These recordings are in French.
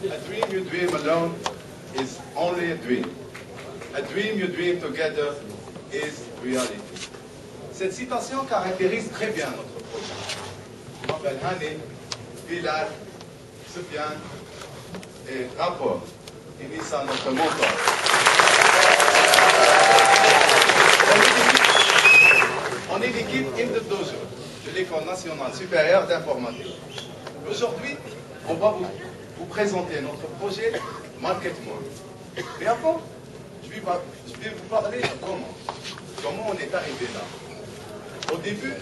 A dream you dream alone is only a dream. A dream you dream together is reality. Cette citation caractérise très bien notre projet. Je m'appelle Hani, Bilal, Soufiane et Rapport. Inissa, notre mentor. On est l'équipe Indedojo de l'École nationale supérieure d'informatique. Aujourd'hui, on va vous présenter notre projet Market-moi. Mais avant, je vais vous parler de comment on est arrivé là. Au début,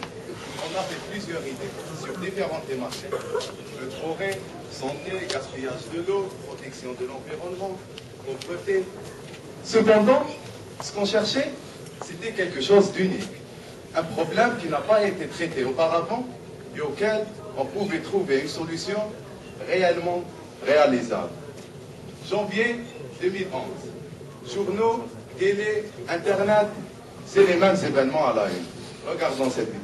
on avait plusieurs idées sur différentes thématiques. Le forêt, santé, gaspillage de l'eau, protection de l'environnement, pauvreté. Cependant, ce qu'on cherchait, c'était quelque chose d'unique. Un problème qui n'a pas été traité auparavant et auquel on pouvait trouver une solution réellement réalisable. Janvier 2011. Journaux, télé, Internet, c'est les mêmes événements à la une. Regardons cette vidéo.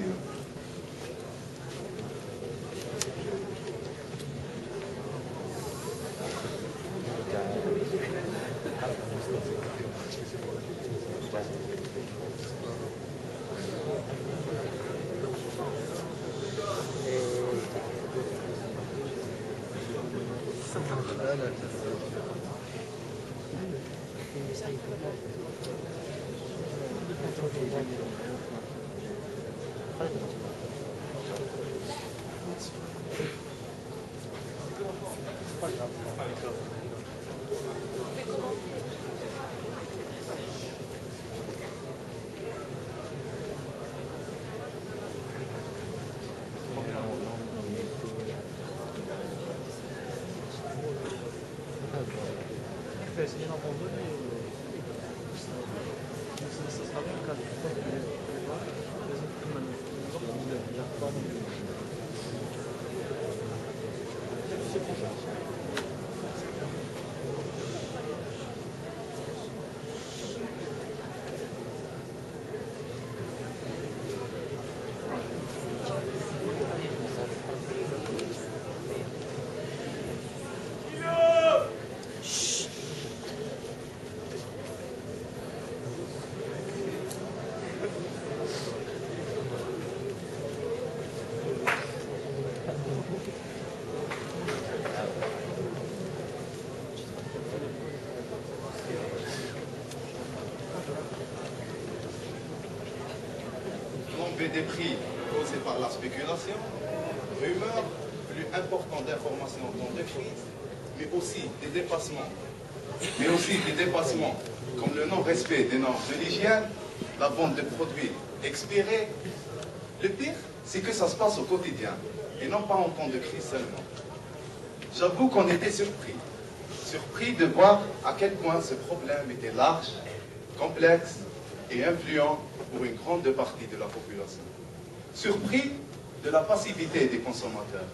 Des prix causés par la spéculation, rumeurs, plus important d'informations en temps de crise, mais aussi des dépassements comme le non-respect des normes de l'hygiène, la vente de produits expirés. Le pire, c'est que ça se passe au quotidien et non pas en temps de crise seulement. J'avoue qu'on était surpris de voir à quel point ce problème était large, complexe et influent pour une grande partie de la population. Surpris de la passivité des consommateurs,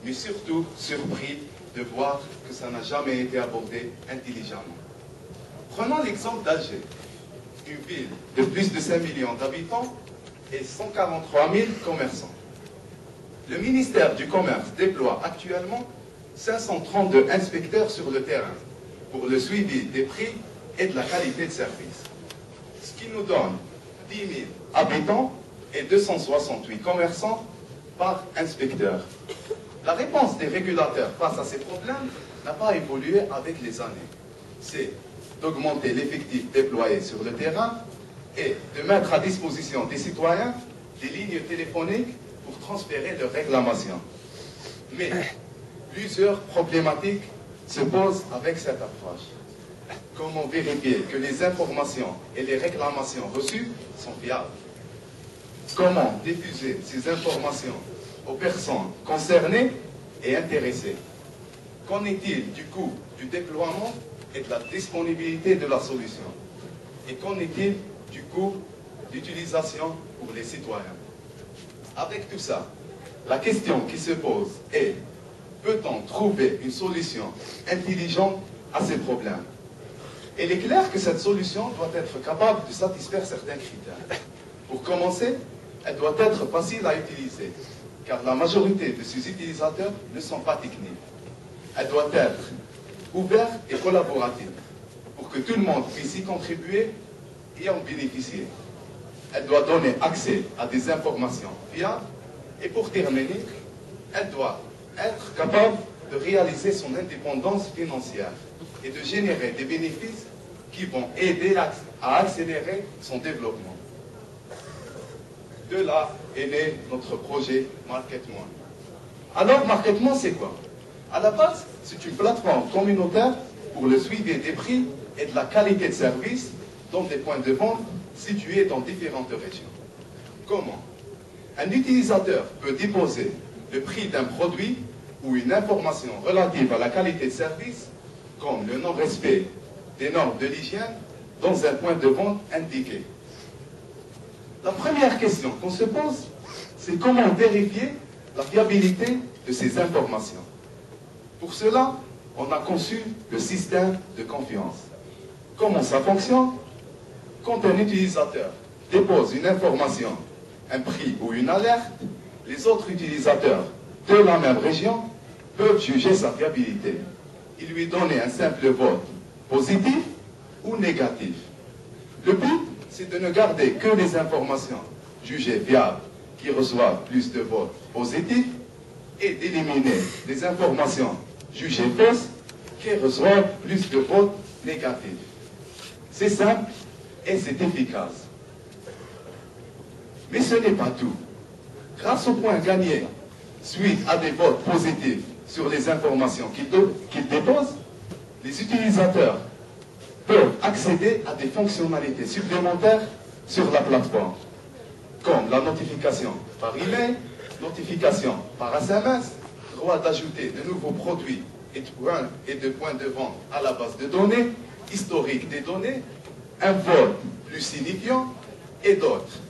mais surtout surpris de voir que ça n'a jamais été abordé intelligemment. Prenons l'exemple d'Alger, une ville de plus de 5 millions d'habitants et 143 000 commerçants. Le ministère du Commerce déploie actuellement 532 inspecteurs sur le terrain pour le suivi des prix et de la qualité de service, ce qui nous donne 10 000 habitants et 268 commerçants par inspecteur. La réponse des régulateurs face à ces problèmes n'a pas évolué avec les années. C'est d'augmenter l'effectif déployé sur le terrain et de mettre à disposition des citoyens des lignes téléphoniques pour transférer leurs réclamations. Mais plusieurs problématiques se posent avec cette approche. Comment vérifier que les informations et les réclamations reçues sont fiables? Comment diffuser ces informations aux personnes concernées et intéressées? Qu'en est-il du coût du déploiement et de la disponibilité de la solution? Et qu'en est-il du coût d'utilisation pour les citoyens? Avec tout ça, la question qui se pose est: peut-on trouver une solution intelligente à ces problèmes? Il est clair que cette solution doit être capable de satisfaire certains critères. Pour commencer, elle doit être facile à utiliser, car la majorité de ses utilisateurs ne sont pas techniques. Elle doit être ouverte et collaborative pour que tout le monde puisse y contribuer et en bénéficier. Elle doit donner accès à des informations fiables et pour terminer, elle doit être capable de réaliser son indépendance financière et de générer des bénéfices qui vont aider à accélérer son développement. De là est né notre projet MarketMoine. Alors, MarketMoine, c'est quoi? À la base, c'est une plateforme communautaire pour le suivi des prix et de la qualité de service dans des points de vente situés dans différentes régions. Comment? Un utilisateur peut déposer le prix d'un produit ou une information relative à la qualité de service, comme le non-respect des normes de l'hygiène, dans un point de vente indiqué. La première question qu'on se pose, c'est comment vérifier la fiabilité de ces informations. Pour cela, on a conçu le système de confiance. Comment ça fonctionne? Quand un utilisateur dépose une information, un prix ou une alerte, les autres utilisateurs de la même région peuvent juger sa fiabilité et lui donner un simple vote positif ou négatif. Le but, c'est de ne garder que les informations jugées fiables qui reçoivent plus de votes positifs et d'éliminer les informations jugées fausses qui reçoivent plus de votes négatifs. C'est simple et c'est efficace. Mais ce n'est pas tout. Grâce aux points gagnés suite à des votes positifs sur les informations qu'ils déposent, les utilisateurs peuvent accéder à des fonctionnalités supplémentaires sur la plateforme, comme la notification par email, notification par SMS, droit d'ajouter de nouveaux produits et de points de vente à la base de données, historique des données, un vote plus signifiant et d'autres.